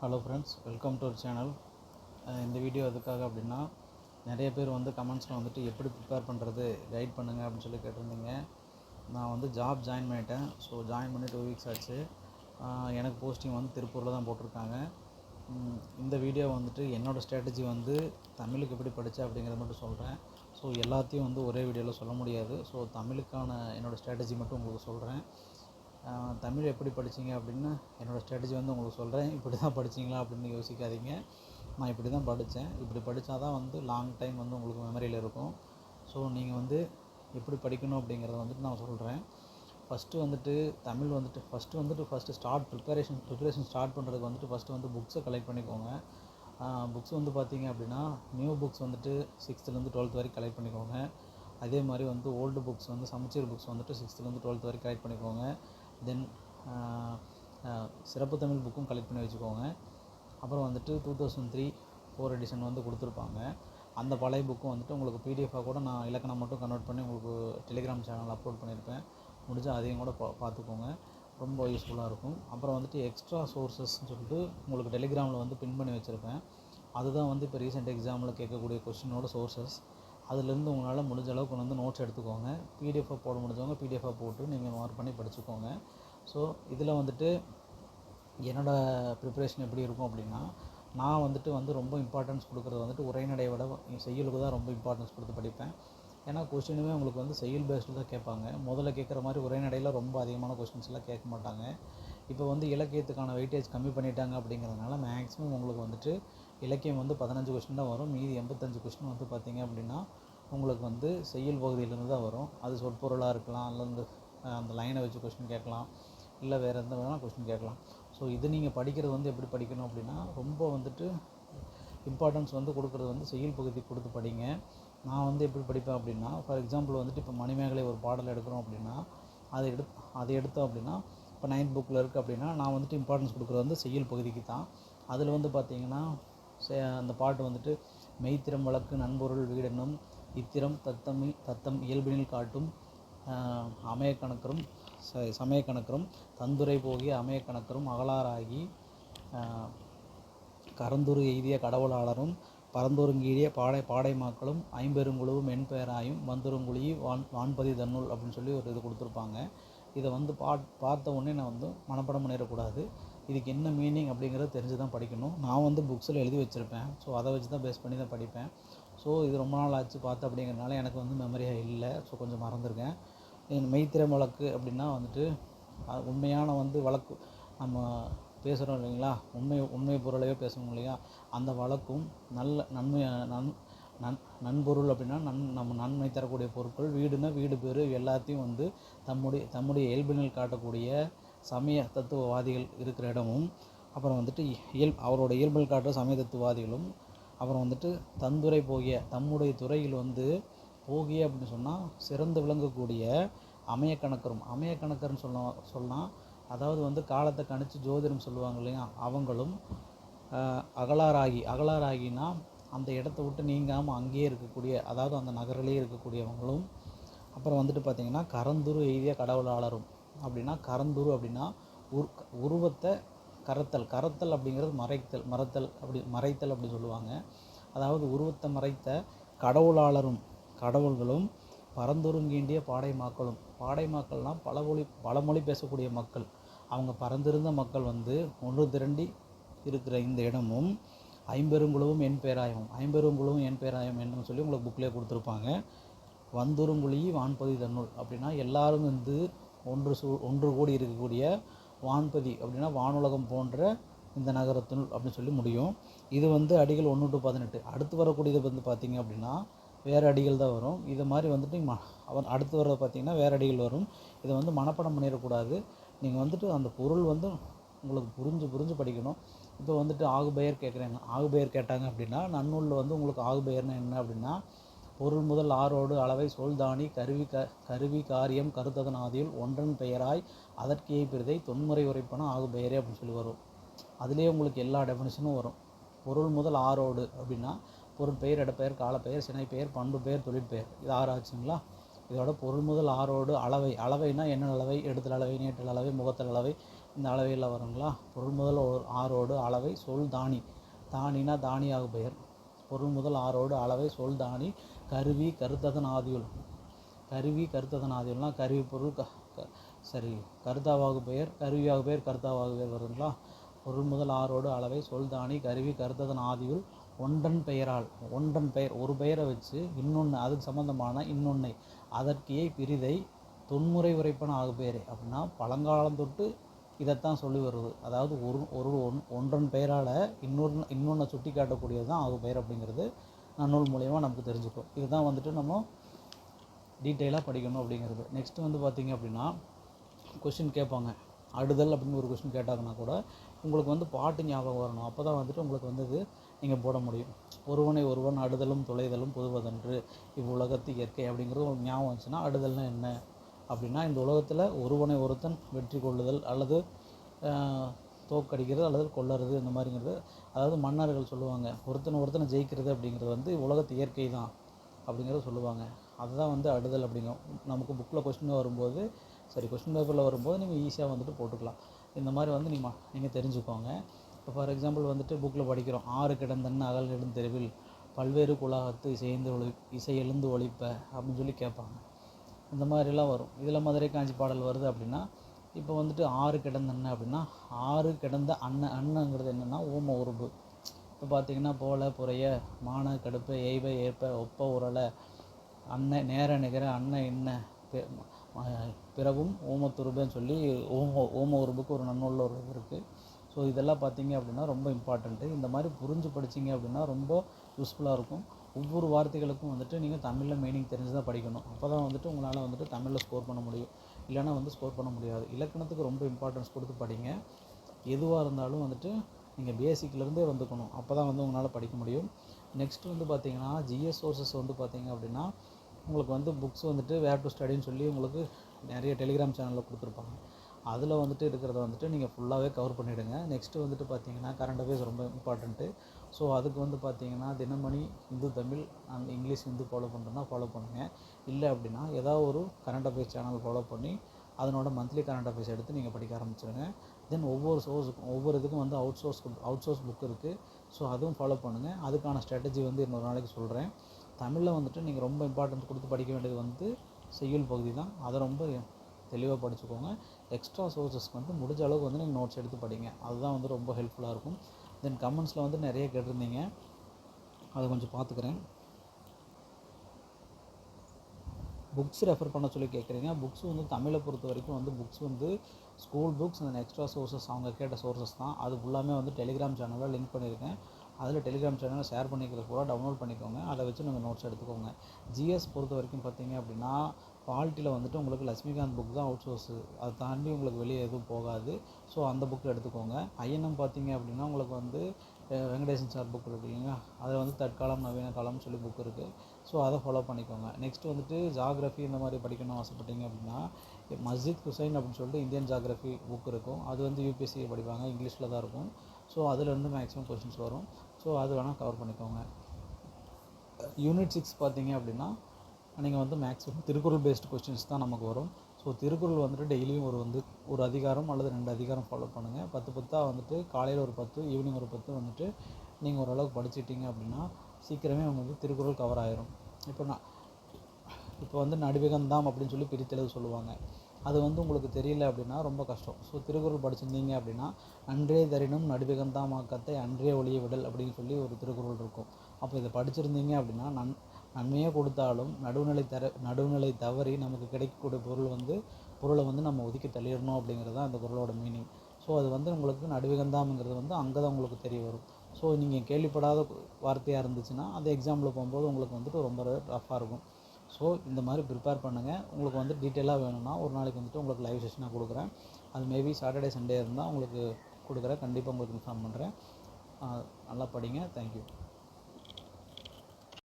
Hello friends, welcome to our channel. இந்த video எதுக்காக அப்படின்னா, நிறைய பேர் வந்து கமெண்ட்ஸில் வந்துட்டு எப்படி ப்ரிப்பேர் பண்ணுறது கைட் பண்ணுங்கள் அப்படின்னு சொல்லி கேட்டிருந்தீங்க. நான் வந்து ஜாப் ஜாயின் பண்ணிட்டேன். ஸோ ஜாயின் பண்ணி 2 வீக்ஸ் ஆச்சு. எனக்கு போஸ்டிங் வந்து திருப்பூரில் தான் போட்டிருக்காங்க. இந்த வீடியோ வந்துட்டு என்னோடய ஸ்ட்ராட்டஜி வந்து தமிழுக்கு எப்படி படித்தேன் அப்படிங்கிறத மட்டும் சொல்கிறேன். ஸோ எல்லாத்தையும் வந்து ஒரே வீடியோவில் சொல்ல முடியாது. ஸோ தமிழுக்கான என்னோடய ஸ்ட்ராட்டஜி மட்டும் உங்களுக்கு சொல்கிறேன். தமிழ் எப்படி படிச்சிங்க அப்படின்னு என்னோடய ஸ்ட்ராட்டஜி வந்து உங்களுக்கு சொல்கிறேன். இப்படி தான் படிச்சிங்களா அப்படின்னு யோசிக்காதீங்க. நான் இப்படி தான் படித்தேன். இப்படி படித்தா தான் வந்து லாங் டைம் வந்து உங்களுக்கு மெமரியில் இருக்கும். ஸோ நீங்கள் வந்து எப்படி படிக்கணும் அப்படிங்கிறத வந்துட்டு நான் சொல்கிறேன். தமிழ் வந்துட்டு ஃபஸ்ட்டு ப்ரிப்பரேஷன் ஸ்டார்ட் பண்ணுறதுக்கு வந்துட்டு ஃபஸ்ட்டு வந்து புக்ஸை கலெக்ட் பண்ணிக்கோங்க. புக்ஸ் வந்து பார்த்திங்க அப்படின்னா நியூ புக்ஸ் வந்துட்டு 6th-12th வரைக்கும் கலெக்ட் பண்ணிக்கோங்க. அதே மாதிரி வந்து ஓல்டு புக்ஸ் வந்து சமச்சீர் புக்ஸ் வந்துட்டு 6th-12th வரைக்கும் கலெக்ட் பண்ணிக்கோங்க. தென் சிறப்பு தமிழ் புக்கும் கலெக்ட் பண்ணி வச்சுக்கோங்க. அப்புறம் வந்துட்டு 2003-4 எடிஷன் வந்து கொடுத்துருப்பாங்க. அந்த பழைய புக்கும் வந்துட்டு உங்களுக்கு பிடிஎஃபாக கூட நான் இலக்கணம் மட்டும் கன்வெர்ட் பண்ணி உங்களுக்கு டெலிகிராம் சேனல் அப்லோட் பண்ணியிருப்பேன். முடிஞ்சால் அதையும் கூட பார்த்துக்கோங்க, ரொம்ப யூஸ்ஃபுல்லாக இருக்கும். அப்புறம் வந்துட்டு எக்ஸ்ட்ரா சோர்ஸஸ்ன்னு சொல்லிட்டு உங்களுக்கு டெலிகிராமில் வந்து பின் பண்ணி வச்சுருப்பேன். அதுதான் வந்து இப்போ ரீசெண்ட் எக்ஸாமில் கேட்கக்கூடிய கொஸ்டினோட சோர்ஸஸ். அதுலேருந்து உங்களால் முடிஞ்ச அளவுக்கு வந்து நோட்ஸ் எடுத்துக்கோங்க. பிடிஎஃபாக போட முடிஞ்சவங்க பிடிஎஃபாக போட்டு நீங்கள் மார்க் பண்ணி படிச்சுக்கோங்க. ஸோ இதில் வந்துட்டு என்னோடய ப்ரிப்பரேஷன் எப்படி இருக்கும் அப்படின்னா, நான் வந்துட்டு ரொம்ப இம்பார்ட்டன்ஸ் கொடுக்குறது வந்துட்டு உரைநடையை விட செய்யுளுக்கு தான் ரொம்ப இம்பார்ட்டன்ஸ் கொடுத்து படிப்பேன். ஏன்னா கொஸ்டினுமே உங்களுக்கு வந்து செய்யுள் பேஸ்டு தான் கேட்பாங்க. முதல்ல கேட்குற மாதிரி உரைநடையில் ரொம்ப அதிகமான கொஸ்டின்ஸ்லாம் கேட்க மாட்டாங்க. இப்போ வந்து இலக்கியத்துக்கான வெயிட்டேஜ் கம்மி பண்ணிட்டாங்க அப்படிங்கிறதுனால மேக்ஸிமம் உங்களுக்கு வந்துட்டு இலக்கியம் வந்து 15 கொஸ்டின் தான் வரும். மீதி 85 கொஸ்டின் வந்து பார்த்திங்க அப்படின்னா உங்களுக்கு வந்து செய்யுள் பகுதியிலேருந்து தான் வரும். அது சொற்பொருளாக இருக்கலாம், அல்லது அந்த லைனை வச்சு கொஸ்டின் கேட்கலாம், இல்லை வேறு எந்த வேணால் கொஸ்டின் கேட்கலாம். ஸோ இது நீங்கள் படிக்கிறது வந்து எப்படி படிக்கணும் அப்படின்னா, ரொம்ப வந்துட்டு இம்பார்ட்டன்ஸ் வந்து கொடுக்குறது வந்து செய்யுள் பகுதி கொடுத்து படிங்க. நான் வந்து எப்படி படிப்பேன் அப்படின்னா, ஃபார் எக்ஸாம்பிள் வந்துட்டு இப்போ மணிமேகலை ஒரு பாடல் எடுக்கிறோம் அப்படின்னா அதை எடுத்தோம் அப்படின்னா, இப்போ 9th புக்கில் இருக்குது அப்படின்னா நான் வந்துட்டு இம்பார்ட்டன்ஸ் கொடுக்குறது வந்து செய்யுள் பகுதிக்கு தான். அதில் வந்து பார்த்திங்கன்னா அந்த பாட்டு வந்துட்டு மெய்த்திறம் வழக்கு நண்பொருள் வீடென்னும் இத்திரம் தத்தம் இயல்பினில் காட்டும் அமையக்கணக்கரும் சமயக்கணக்கரும் தந்துரை போகிய அமையக்கணக்கரும் அகலாராகி கரந்துரு எய்திய கடவுளாளரும் பரந்தொருங்கீடிய பாடை மாக்களும் ஐம்பெருங்குழுவும் மென்பெயராயும் வந்துருங்குழி வான்பதி தன்னுள் அப்படின்னு சொல்லி ஒரு இது கொடுத்துருப்பாங்க. இதை வந்து பார்த்த உடனே நான் வந்து மனப்பாடம் பண்ணிடக்கூடாது. இதுக்கு என்ன மீனிங் அப்படிங்கிறத தெரிஞ்சு தான் படிக்கணும். நான் வந்து புக்ஸில் எழுதி வச்சுருப்பேன். ஸோ அதை வச்சு தான் பேஸ் பண்ணி தான் படிப்பேன். ஸோ இது ரொம்ப நாள் ஆச்சு பார்த்து அப்படிங்கிறனால எனக்கு வந்து மெமரியாக இல்லை. ஸோ கொஞ்சம் மறந்துருக்கேன். மெய்த்திறம் வழக்கு அப்படின்னா வந்துட்டு உண்மையான வந்து வழக்கு நம்ம பேசுகிறோம் இல்லைங்களா, உண்மை பொருளையோ பேசணும் இல்லையா, அந்த வழக்கும் நன்பொருள் அப்படின்னா நம்ம நன்மை தரக்கூடிய பொருட்கள், வீடுனா வீடு பேர் எல்லாத்தையும் வந்து தம்முடைய இயல்பினில் காட்டக்கூடிய சமய தத்துவவாதிகள் இருக்கிற இடமும், அப்புறம் வந்துட்டு அவரோட இயல்பில் காட்டுற சமய தத்துவவாதிகளும், அப்புறம் வந்துட்டு தந்துரை போகிய தம்முடைய துறையில் வந்து போகிய அப்படின்னு சொன்னால் சிறந்து விளங்கக்கூடிய அமையக்கணக்கர்னு சொல்லலாம். அதாவது வந்து காலத்தை கணிச்சு ஜோதிடம் சொல்லுவாங்க இல்லையா, அவங்களும் அகலாராகினா அந்த இடத்த விட்டு நீங்காமல் அங்கேயே இருக்கக்கூடிய, அதாவது அந்த நகரிலேயே இருக்கக்கூடியவங்களும், அப்புறம் வந்துட்டு பார்த்திங்கன்னா கரந்துரு எய்திய கடவுளாளரும் அப்படின்னா, கரந்துரு அப்படின்னா உருவத்தை கரத்தல் அப்படிங்கிறது மறைத்தல் அப்படி சொல்லுவாங்க. அதாவது உருவத்தை மறைத்த கடவுள்களும் பரந்தொருங்கீண்டிய பாடை மாக்கள்னால் பலமொழி பேசக்கூடிய மக்கள், அவங்க பரந்திருந்த மக்கள் வந்து ஒன்று திரண்டி இருக்கிற இந்த இடமும் ஐம்பெருங்குழுவும் என் பேராயம் என்னன்னு சொல்லி உங்களுக்கு புக்லேயே கொடுத்துருப்பாங்க. வந்துருங்குழி வான்பதி தன்னுள் அப்படின்னா எல்லாரும் வந்து ஒன்று கூடி இருக்கக்கூடிய வான்பதி அப்படின்னா வானுலகம் போன்ற இந்த நகரத்துள் அப்படின்னு சொல்லி முடியும். இது வந்து அடிகள் 1-18. அடுத்து வரக்கூடியது வந்து பார்த்திங்க அப்படின்னா வேறு அடிகள் தான் வரும். இது மாதிரி வந்துட்டு அடுத்து வர்றது பார்த்திங்கன்னா வேறு அடிகள் வரும். இதை வந்து மனப்பாடம் பண்ணிடக்கூடாது. நீங்கள் வந்துட்டு அந்த பொருள் வந்து உங்களுக்கு புரிஞ்சு படிக்கணும். இப்போ வந்துட்டு ஆகுபெயர் கேட்டாங்க அப்படின்னா, நன்னூலில் வந்து உங்களுக்கு ஆகுபெயர்னா என்ன அப்படின்னா, பொருள் முதல் ஆரோடு அளவை சொல்தானி கருவி காரியம் கருத்ததன் ஆதியில் ஒன்றன் பெயராய் அதற்கே பிரிதை தொன்முறை உரைப்பன ஆகுபெயரே அப்படின்னு சொல்லி வரும். அதுலேயே உங்களுக்கு எல்லா டெஃபினிஷனும் வரும். பொருள் முதல் ஆரோடு அப்படின்னா பொருட்பெயர், இடப்பெயர், காலப்பெயர், சினைப்பெயர், பண்பு பெயர், தொழிற்பெயர், இது 6 ஆச்சுங்களா. இதோட பொருள் முதல் ஆரோடு அளவைனா என்ன அளவை, எடுத்தல் அளவை, நீட்டல் அளவை, முகத்தல் அளவை, இந்த அளவையில் வருங்களா. பொருள் முதல் ஆறோடு அளவை சொல் தானி. தானினா தானியாக பெயர். பொருள் முதல் ஆறோடு அளவை சொல் தானி. கருவி கருத்ததன் ஆதியுள். கருவி கருத்ததன் ஆதியுள்னா கருவி பொருள் சரி கருத்தாவாகு பெயர், கருவியாக பெயர், கருத்தாவாகு பெயர் வருங்களா. பொருள் முதல் ஆறோடு அளவை சொல் தானி கருவி கருத்ததன் ஆதியுள் ஒன்றன் பெயரால். ஒன்றன் பெயர் ஒரு பெயரை வச்சு இன்னொன்று அதுக்கு சம்மந்தமான இன்னொன்னை அதற்கே பிரிதை தொன்முறை உரைப்பன ஆகு பெயரே. அப்படின்னா பழங்காலம் தொட்டு இதைத்தான் சொல்லி வருது. அதாவது ஒன்றன் பெயரால் இன்னொன்றை சுட்டி காட்டக்கூடியது தான் ஆகு பெயர் அப்படிங்கிறது நன்னூல் மூலயமா நமக்கு தெரிஞ்சுக்கும். இதுதான் வந்துட்டு நம்ம டீட்டெயிலாக படிக்கணும் அப்படிங்கிறது. நெக்ஸ்ட்டு வந்து பார்த்திங்க அப்படின்னா கொஷின் கேட்பாங்க. அடுதல் அப்படின்னு ஒரு கொஷின் கேட்டாங்கன்னா கூட உங்களுக்கு வந்து பாட்டு ஞாபகம் வரணும். அப்போ தான் வந்துட்டு உங்களுக்கு வந்து இது நீங்கள் போட முடியும். ஒருவனை ஒருவன் அடுதலும் தொலைதலும் பொதுவதன்று இவ்வுலகத்து இயற்கை அப்படிங்கிறது உங்களுக்கு ஞாபகம் வந்துச்சுன்னா அடுதல்னா என்ன அப்படின்னா இந்த உலகத்தில் ஒருவனை ஒருத்தன் வெற்றி கொள்ளுதல் அல்லது தோக்கடிக்கிறது அல்லது கொல்லறது இந்த மாதிரிங்கிறது. அதாவது மன்னர்கள் சொல்லுவாங்க ஒருத்தனை ஜெயிக்கிறது அப்படிங்கிறது வந்து உலகத்து இயற்கை தான் அப்படிங்கிறத சொல்லுவாங்க. அதுதான் வந்து அடுதல் அப்படிங்கும். நமக்கு புக்கில் கொஸ்டின் வரும்போது கொஸ்டின் பேப்பரில் வரும்போது நீங்கள் ஈஸியாக வந்துட்டு போட்டுக்கலாம். இந்த மாதிரி வந்து நீங்கள் தெரிஞ்சுக்கோங்க. இப்போ ஃபார் எக்ஸாம்பிள் வந்துட்டு புக்கில் படிக்கிறோம். ஆறு கிடந்தன் அகல் நெடுந்தெருவில் பல்வேறு குலாகத்து இசை எழுந்து ஒழிப்ப அப்படின்னு சொல்லி கேட்பாங்க. இந்த மாதிரிலாம் வரும். இதில் மதுரை காஞ்சி பாடல் வருது அப்படின்னா இப்போ வந்துட்டு ஆறு கிடந்தன்ன அப்படின்னா ஆறு கிடந்த அன்னங்கிறது என்னென்னா ஊம உருபு. இப்போ பார்த்தீங்கன்னா போல புறைய மான கடுப்பை எய்வ ஏற்ப ஒப்ப உரலை அன்ன நேர நிகர அன்ன இன்ன பிறவும் ஊமத்துருபன்னு சொல்லி ஓம உருபுக்கு ஒரு நன்னூலில் ஒரு இது இருக்குது. ஸோ இதெல்லாம் பார்த்தீங்க அப்படின்னா ரொம்ப இம்பார்ட்டண்ட்டு. இந்த மாதிரி புரிஞ்சு படிச்சிங்க அப்படின்னா ரொம்ப யூஸ்ஃபுல்லாக இருக்கும். ஒவ்வொரு வார்த்தைகளுக்கும் வந்துட்டு நீங்கள் தமிழில் மீனிங் தெரிஞ்சு தான் படிக்கணும். அப்போ தான் வந்துட்டு உங்களால் வந்துட்டு தமிழில் ஸ்கோர் பண்ண முடியும். இல்லைனா வந்து ஸ்கோர் பண்ண முடியாது. இலக்கணத்துக்கு ரொம்ப இம்பார்ட்டன்ஸ் கொடுத்து படிங்க. எதுவாக இருந்தாலும் வந்துட்டு நீங்கள் பேசிக்லேருந்தே வந்துக்கணும். அப்போ தான் வந்து உங்களால் படிக்க முடியும். நெக்ஸ்ட்டு வந்து பார்த்திங்கன்னா ஜிஎஸ் சோர்சஸ் வந்து பார்த்திங்க அப்படின்னா உங்களுக்கு வந்து புக்ஸ் வந்துட்டு வேர் டு ஸ்டடின்னு சொல்லி உங்களுக்கு நிறைய டெலிகிராம் சேனலில் கொடுத்துருப்பாங்க. அதில் வந்துட்டு இருக்கிறத வந்துட்டு நீங்கள் ஃபுல்லாகவே கவர் பண்ணிவிடுங்க. நெக்ஸ்ட்டு வந்துட்டு பார்த்தீங்கன்னா கரண்ட் அஃபேர்ஸ் ரொம்ப இம்பார்ட்டண்ட்டு. ஸோ அதுக்கு வந்து பார்த்தீங்கன்னா Dinamani, Hindu Tamil and English Hindu follow பண்ணுறதுனா ஃபாலோ பண்ணுங்கள். இல்லை அப்படின்னா ஏதாவது ஒரு கரண்ட் அஃபேர்ஸ் சேனல் ஃபாலோ பண்ணி அதனோட மந்த்லி கரண்ட் அஃபேர்ஸ் எடுத்து நீங்கள் படிக்க ஆரம்பிச்சிடுங்க. தென் ஒவ்வொரு இதுக்கும் வந்து அவுட் சோர்ஸ் புக் இருக்குது. ஸோ அதுவும் ஃபாலோ பண்ணுங்கள். அதுக்கான ஸ்ட்ராட்டஜி வந்து இன்னொரு நாளைக்கு சொல்கிறேன். தமிழில் வந்துட்டு நீங்கள் ரொம்ப இம்பார்ட்டன்ஸ் கொடுத்து படிக்க வேண்டியது வந்து செய்யுள் பகுதி தான். அதை ரொம்ப தெளிவாக படிச்சுக்கோங்க. எக்ஸ்ட்ரா சோர்ஸஸ்க்கு வந்து முடிஞ்ச அளவுக்கு வந்து நீங்கள் நோட்ஸ் எடுத்து படிங்க. அதுதான் வந்து ரொம்ப ஹெல்ப்ஃபுல்லாக இருக்கும். தென் கமெண்ட்ஸில் வந்து நிறைய கேட்டிருந்தீங்க, அதை கொஞ்சம் பார்த்துக்கிறேன். புக்ஸ் ரெஃபர் பண்ண சொல்லி கேட்குறீங்க. புக்ஸ் வந்து தமிழை பொறுத்த வரைக்கும் வந்து புக்ஸ் வந்து school books and extra sources அவங்க கேட்ட சோர்ஸஸ் தான். அது ஃபுல்லாமே வந்து டெலிகிராம் சேனலில் லிங்க் பண்ணியிருக்கேன். அதில் டெலிகிராம் சேனலை ஷேர் பண்ணிக்கிறது கூட டவுன்லோட் பண்ணிக்கோங்க. அதை வச்சு நீங்கள் நோட்ஸ் எடுத்துக்கோங்க. ஜிஎஸ் பொறுத்த வரைக்கும் பார்த்தீங்க அப்படின்னா பால்ட்டியில் வந்துட்டு உங்களுக்கு லட்சுமிகாந்த் புக் தான் அவுட் சோர்ஸு. அதை தாண்டி உங்களுக்கு வெளியே எதுவும் போகாது. ஸோ அந்த புக்கு எடுத்துக்கோங்க. ஐஎன்எம் பார்த்தீங்க அப்படின்னா உங்களுக்கு வந்து வெங்கடேசன் சார் புக் இருக்குது இல்லைங்களா, அதில் வந்து தற்காலம் நவீன காலம்னு சொல்லி புக் இருக்குது. ஸோ அதை ஃபாலோ பண்ணிக்கோங்க. நெக்ஸ்ட்டு வந்துட்டு ஜாகிரஃபி இந்த மாதிரி படிக்கணும் ஆசைப்பட்டீங்க அப்படின்னா மஸ்ஜித் ஹுசைன் அப்படின்னு சொல்லிட்டு இந்தியன் ஜாகிரஃபி புக் இருக்கும். அது வந்து யூபிஎஸ்சி படிப்பாங்க, இங்கிலீஷில் தான் இருக்கும். ஸோ அதிலேருந்து மேக்ஸிமம் கொஷின்ஸ் வரும். ஸோ அது வேணால் கவர் பண்ணிக்கோங்க. யூனிட் 6 பார்த்தீங்க அப்படின்னா நீங்கள் வந்து மேக்ஸிமம் திருக்குறள் பேஸ்டு கொஸ்டின்ஸ் தான் நமக்கு வரும். ஸோ திருக்குறள் வந்துட்டு டெய்லியும் ஒரு அதிகாரம் அல்லது 2 அதிகாரம் ஃபாலோ பண்ணுங்கள். 10 வந்துட்டு காலையில் ஒரு 10, ஈவினிங் ஒரு 10 வந்துட்டு நீங்கள் ஓரளவுக்கு படிச்சிட்டிங்க அப்படின்னா சீக்கிரமே உங்களுக்கு திருக்குறள் கவர் ஆயிரும். இப்போ வந்து நடுவிகந்தாம் அப்படின்னு சொல்லி பிரித்தெழுத சொல்லுவாங்க. அது வந்து உங்களுக்கு தெரியல அப்படின்னா ரொம்ப கஷ்டம். ஸோ திருக்குறள் படிச்சிருந்தீங்க அப்படின்னா அன்றே தரினும் நடுவிகந்தாம் ஆக்கத்தை அன்றே ஒளிய விடல் அப்படின்னு சொல்லி ஒரு திருக்குறள் இருக்கும். அப்போ இதை படிச்சிருந்தீங்க அப்படின்னா நன்மையே கொடுத்தாலும் நடுவுநிலை தவறி நமக்கு கிடைக்கக்கூடிய பொருளை வந்து நம்ம ஒதுக்கி தள்ளிடணும் அப்படிங்கிறது தான் அந்த குறளோட மீனிங். ஸோ அது வந்து உங்களுக்கு நடுவிகந்தாம்ங்கிறது வந்து அங்கே தான் உங்களுக்கு தெரிய வரும். ஸோ நீங்கள் கேள்விப்படாத வார்த்தையாக இருந்துச்சுன்னா அது எக்ஸாம்பிள் போகும்போது உங்களுக்கு வந்துட்டு ரொம்ப ரஃப்பாக இருக்கும். ஸோ இந்த மாதிரி ப்ரிப்பேர் பண்ணுங்கள். உங்களுக்கு வந்து டீட்டெயிலாக வேணும்னா ஒரு நாளைக்கு வந்துட்டு உங்களுக்கு லைவ் செஷனாக கொடுக்குறேன். அது மேபி சாட்டர்டே சண்டே இருந்தால் உங்களுக்கு கொடுக்குறேன். கண்டிப்பாக உங்களுக்கு இன்ஃபார்ம் பண்ணுறேன். நல்லா படிங்க. தேங்க்யூ.